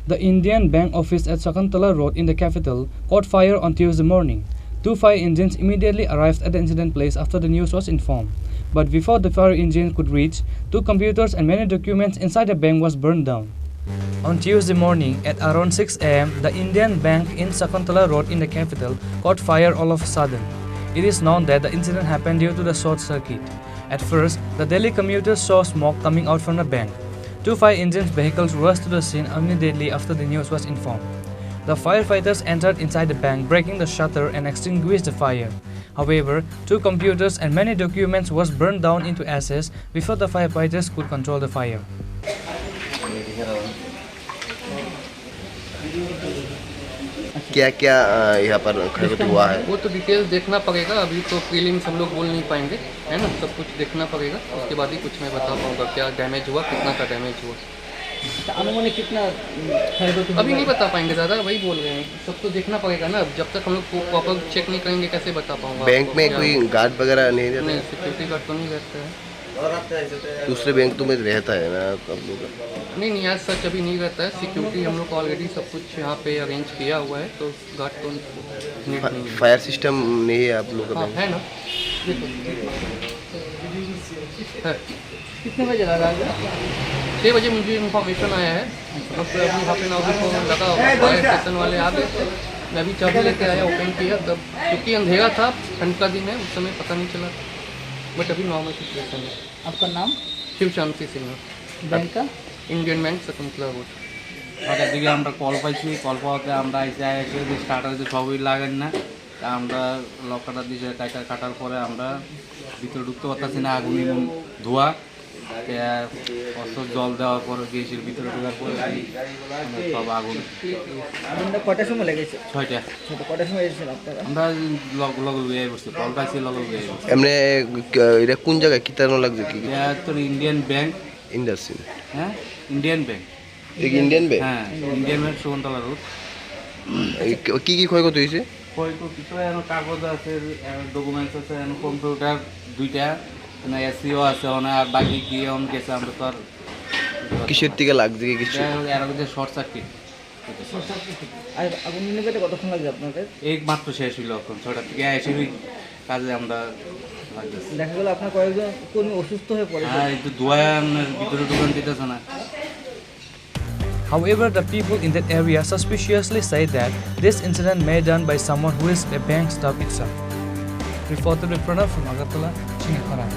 The Indian Bank office at Sukantala Road in the capital caught fire on Tuesday morning. Two fire engines immediately arrived at the incident place after the news was informed. But before the fire engine could reach, two computers and many documents inside the bank was burned down. On Tuesday morning at around 6 am, the Indian Bank in Sukantala Road in the capital caught fire all of a sudden. It is known that the incident happened due to the short circuit. At first, the Delhi commuters saw smoke coming out from the bank. Two fire engines vehicles rushed to the scene immediately after the news was informed. The firefighters entered inside the bank, breaking the shutter and extinguished the fire. However, two computers and many documents was burned down into ashes before the firefighters could control the fire. क्या क्या यहाँ पर क्षति हुआ है? वो तो details देखना पड़ेगा, अभी तो प्रीलिम्स हम लोग बोल नहीं पाएंगे, है ना। सब कुछ देखना पड़ेगा, उसके बाद ही कुछ मैं बता पाऊँगा क्या डैमेज हुआ, कितना का डैमेज हुआ। अनुमानित कितना अभी नहीं बता पाएंगे ज़्यादा, वही बोल रहे हैं। सब तो देखना पड़ेगा ना, जब तक हम लोग प्रॉपर चेक नहीं करेंगे कैसे बता पाऊँगा। बैंक में कोई गार्ड वगैरह नहीं रहता? नहीं, सिक्योरिटी गार्ड तो नहीं रहता है। दूसरे बैंक तो में रहता है ना आप लोग? नहीं, आज सच अभी नहीं रहता है। सिक्योरिटी हम लोग ऑलरेडी सब कुछ यहाँ पे अरेंज किया हुआ है, तो गार्ड तो नहीं है। फायर सिस्टम नहीं है आप लोग का? हाँ, है ना। कितने बजे लगा? 6 बजे मुझे इन्फॉर्मेशन आया है। बस अभी हाफ एन आवर को लगा, फायर स्टेशन वाले आ गए थे। मैं अभी चाबी लेके आया, ओपन किया, तब क्योंकि अंधेरा था, ठंड का दिन है, उस समय पता नहीं चला, बट अभी नॉर्मल सिचुएशन है। आपका नाम? शिव शांति सिंह। बैंक का? Indian bank Shakuntala road. হঠাৎ দিকে আমরা কল পাইছি, কল পাওয়াতে আমরা এসে যে স্টার্টার যে সবই লাগেন না, তা আমরা লক কাটার দিয়ে কাটার পরে আমরা ভিতরে ঢুকতে পারতেছি না, আগুন ধোয়া অস্ত্র জল দেওয়ার পরে গ্যাসের ভিতরে ঢোকার পরে সব আগুন। আগুনটা কটার সময় লেগেছে? 6টা। কটার সময় এসেছেন আপনারা? আমরা লগে বিয়ে করছি, কল পাইছি লগে বিয়ে করছি। এমনি এটা কোন জায়গায় কি তার লাগছে? কি তোর ইন্ডিয়ান ব্যাংক ইন্ডাস্ট্রি? হ্যাঁ, ইন্ডিয়ান ব্যাংক। Indian bank? হ্যাঁ, ইন্ডিয়ান ব্যাংক সুকন্তলা রোড। কি কি ক্ষয়ক্ষতি হয়েছে? ক্ষয়ক্ষতি তো এখন কাগজ আছে, ডকুমেন্টস আছে, কম্পিউটার 2টা, এসিও আছে, আর বাকি কি অন গেছে আমরা তো আর। কিসের থেকে লাগছে? কিছু এর আগে শর্ট সার্কিট। আর আগুন নিভাতে কতক্ষণ লাগছে আপনাদের? এই মাত্র শেষ হইল, এখন 6টা থেকে এসে কাজে আমরা লাগতেছি। দেখা গেল আপনার কয়েকজন কর্মী অসুস্থ হয়ে পড়ে। হ্যাঁ, একটু ধোয়া ভিতরে দোকান দিতেছে না। However, the people in that area suspiciously say that this incident may done by someone who is a bank staff itself. Reported with Pranav from Agartala, Chini, Khorang.